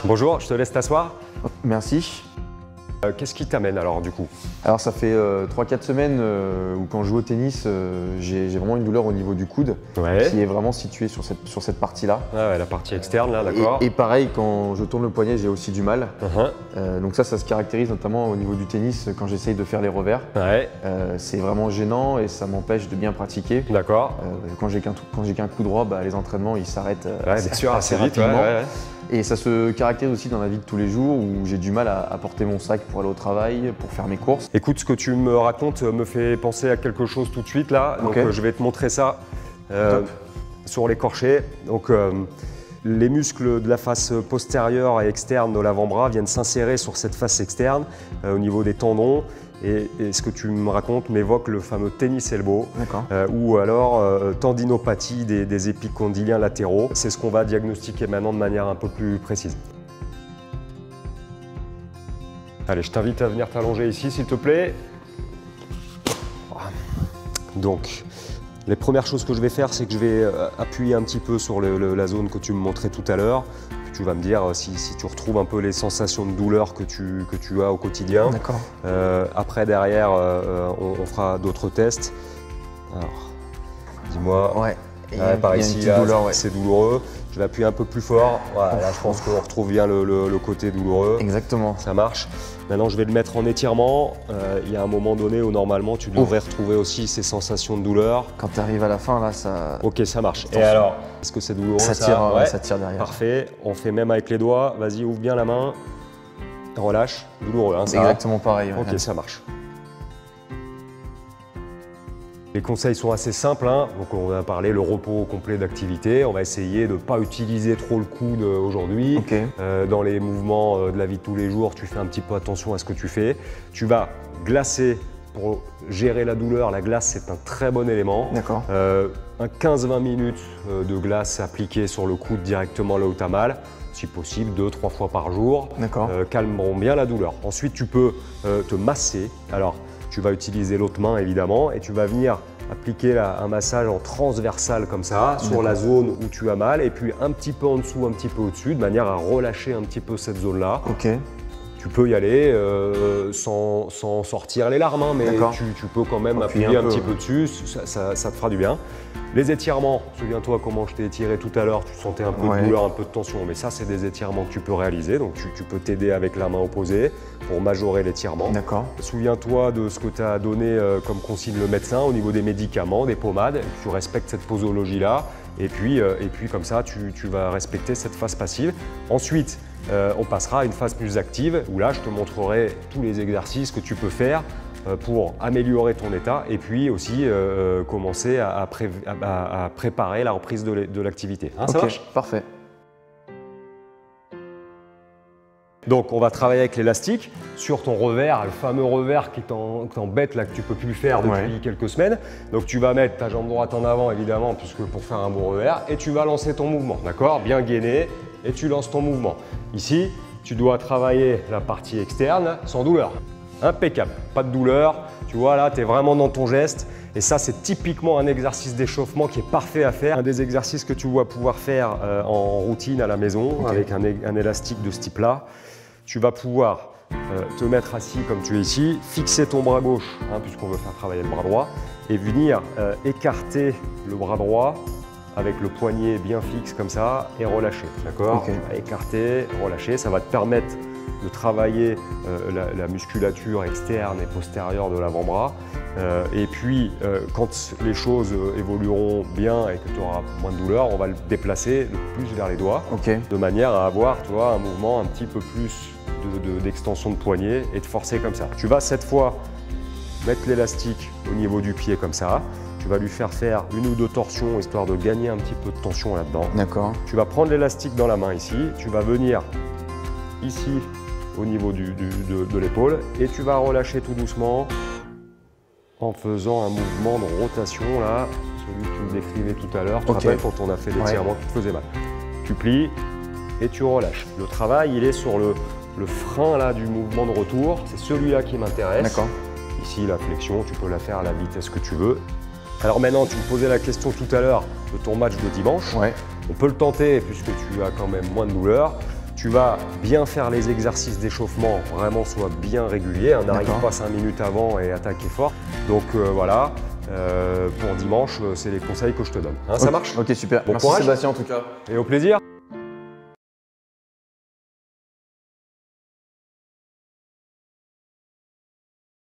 Bonjour, je te laisse t'asseoir. Merci. Qu'est-ce qui t'amène alors du coup? Alors ça fait 3-4 semaines où quand je joue au tennis, j'ai vraiment une douleur au niveau du coude qui est vraiment située sur cette partie-là. Ah ouais, la partie externe là, d'accord. Et pareil, quand je tourne le poignet, j'ai aussi du mal. Donc ça se caractérise notamment au niveau du tennis quand j'essaye de faire les revers. Ouais. C'est vraiment gênant et ça m'empêche de bien pratiquer. D'accord. Quand j'ai qu'un coup droit, les entraînements ils s'arrêtent bien sûr, assez vite. rapidement. Et ça se caractérise aussi dans la vie de tous les jours où j'ai du mal à porter mon sac pour aller au travail, pour faire mes courses. Écoute, ce que tu me racontes me fait penser à quelque chose tout de suite là. Donc je vais te montrer ça sur l'écorché. Donc les muscles de la face postérieure et externe de l'avant-bras viennent s'insérer sur cette face externe au niveau des tendons. Et ce que tu me racontes m'évoque le fameux tennis elbow ou alors tendinopathie des épicondyliens latéraux. C'est ce qu'on va diagnostiquer maintenant de manière un peu plus précise. Allez, je t'invite à venir t'allonger ici s'il te plaît. Donc, les premières choses que je vais faire, c'est que je vais appuyer un petit peu sur la zone que tu me montrais tout à l'heure. Tu vas me dire si tu retrouves un peu les sensations de douleur que tu as au quotidien. D'accord. Après, derrière, on fera d'autres tests. Alors, dis-moi. Ouais. Par ici, c'est douloureux. Je vais appuyer un peu plus fort. Voilà, là, je pense qu'on retrouve bien le côté douloureux. Exactement. Ça marche. Maintenant, je vais le mettre en étirement. Il y a un moment donné où normalement, tu devrais retrouver aussi ces sensations de douleur. Quand tu arrives à la fin, là, ça... Ok, ça marche. Et alors, est-ce que c'est douloureux ça tire derrière. Parfait. On fait même avec les doigts. Vas-y, ouvre bien la main. Relâche. Douloureux, hein, ça. Exactement pareil. Ok, ça marche. Les conseils sont assez simples, hein. Donc on va parler le repos complet d'activité. On va essayer de ne pas utiliser trop le coude aujourd'hui. Dans les mouvements de la vie de tous les jours, tu fais un petit peu attention à ce que tu fais. Tu vas glacer pour gérer la douleur. La glace, c'est un très bon élément. D'accord. Un 15-20 minutes de glace appliquée sur le coude directement là où tu as mal. Si possible, 2-3 fois par jour. Calmeront bien la douleur. Ensuite, tu peux te masser. Alors, tu vas utiliser l'autre main évidemment et tu vas venir appliquer un massage en transversal comme ça sur la zone où tu as mal et puis un petit peu en dessous, un petit peu au-dessus de manière à relâcher un petit peu cette zone-là. Tu peux y aller sans sortir les larmes, hein, mais tu peux quand même appuyer un petit peu dessus, ça te fera du bien. Les étirements, souviens-toi comment je t'ai étiré tout à l'heure, tu sentais un peu de douleur, un peu de tension, mais ça c'est des étirements que tu peux réaliser, donc tu peux t'aider avec la main opposée pour majorer l'étirement. Souviens-toi de ce que tu as donné comme consigne le médecin au niveau des médicaments, des pommades, tu respectes cette posologie-là, et puis comme ça tu vas respecter cette phase passive. Ensuite, on passera à une phase plus active où là je te montrerai tous les exercices que tu peux faire pour améliorer ton état et puis aussi commencer à préparer la reprise de l'activité. Hein, ça marche ? Parfait. Donc on va travailler avec l'élastique sur ton revers, le fameux revers qui t'embête là, que tu ne peux plus faire depuis quelques semaines. Donc tu vas mettre ta jambe droite en avant évidemment puisque pour faire un bon revers et tu vas lancer ton mouvement, d'accord ? Bien gainé et tu lances ton mouvement. Ici, tu dois travailler la partie externe sans douleur. Impeccable, pas de douleur, tu vois là, tu es vraiment dans ton geste et ça c'est typiquement un exercice d'échauffement qui est parfait à faire. Un des exercices que tu vas pouvoir faire en routine à la maison avec un élastique de ce type là. Tu vas pouvoir te mettre assis comme tu es ici, fixer ton bras gauche puisqu'on veut faire travailler le bras droit et venir écarter le bras droit avec le poignet bien fixe comme ça et relâcher, d'accord ? Écarter, relâcher, ça va te permettre de travailler la musculature externe et postérieure de l'avant-bras. Et puis, quand les choses évolueront bien et que tu auras moins de douleur, on va le déplacer le plus vers les doigts, de manière à avoir, tu vois, un mouvement un petit peu plus d'extension de poignet et de forcer comme ça. Tu vas cette fois mettre l'élastique au niveau du pied comme ça. Tu vas lui faire une ou deux torsions histoire de gagner un petit peu de tension là-dedans. Tu vas prendre l'élastique dans la main ici. Tu vas venir ici au niveau de l'épaule et tu vas relâcher tout doucement en faisant un mouvement de rotation là, celui que tu me décrivais tout à l'heure. Tu te rappelles quand on a fait l'étirement qui te faisait mal. Tu plies et tu relâches. Le travail, il est sur le frein là du mouvement de retour. C'est celui-là qui m'intéresse. Ici, la flexion, tu peux la faire à la vitesse que tu veux. Alors maintenant, tu me posais la question tout à l'heure de ton match de dimanche. On peut le tenter puisque tu as quand même moins de douleur. Tu vas bien faire les exercices d'échauffement, vraiment sois bien régulier, n'arrive pas 5 minutes avant et attaquer fort. Donc voilà, pour dimanche, c'est les conseils que je te donne. Ça marche? Ok, super. Bon Merci courage. Sébastien en tout cas. Et au plaisir.